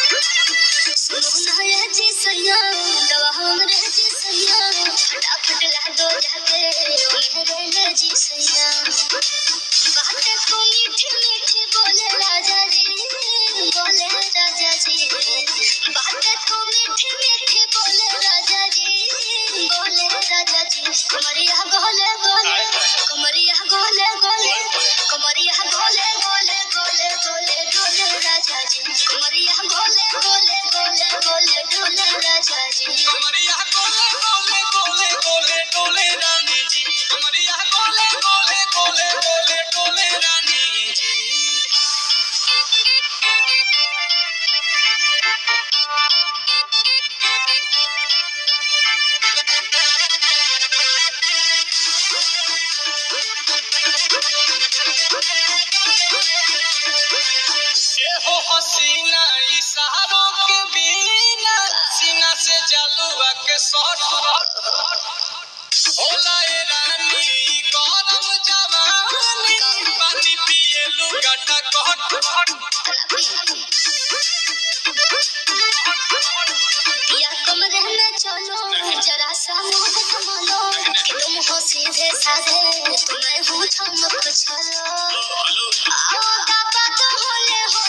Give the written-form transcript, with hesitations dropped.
सुनो ना ये जी सैया दवा हमरे जी सैया फटाफट ला दो जाके मेरे ले जी सैया बातें को मीठी मीठी बोले राजा जी बातें को मीठी मीठी बोले राजा जी कमरिया गोले गोले कमरिया गोले गोले कमरिया गोले गोले गोले गोले डोले राजा जी कमरिया गोले गोले गोले गोले डोले राजा जी कमरिया गोले गोले गोले गोले डोले रानी जी कमरिया गोले गोले गोले गोले डोले रानी जी हो हसीना इशारों के बिना सीना से जलुआ के शॉट होला ए रानी गरम जवानी पानी पिए लुगाटा कहट या कमरे में चलो जरा सा मुंह थमालो कि तुम हो सीधे साधे तुम्हें हूँ थमक चलो आओ बाबा तो होले हो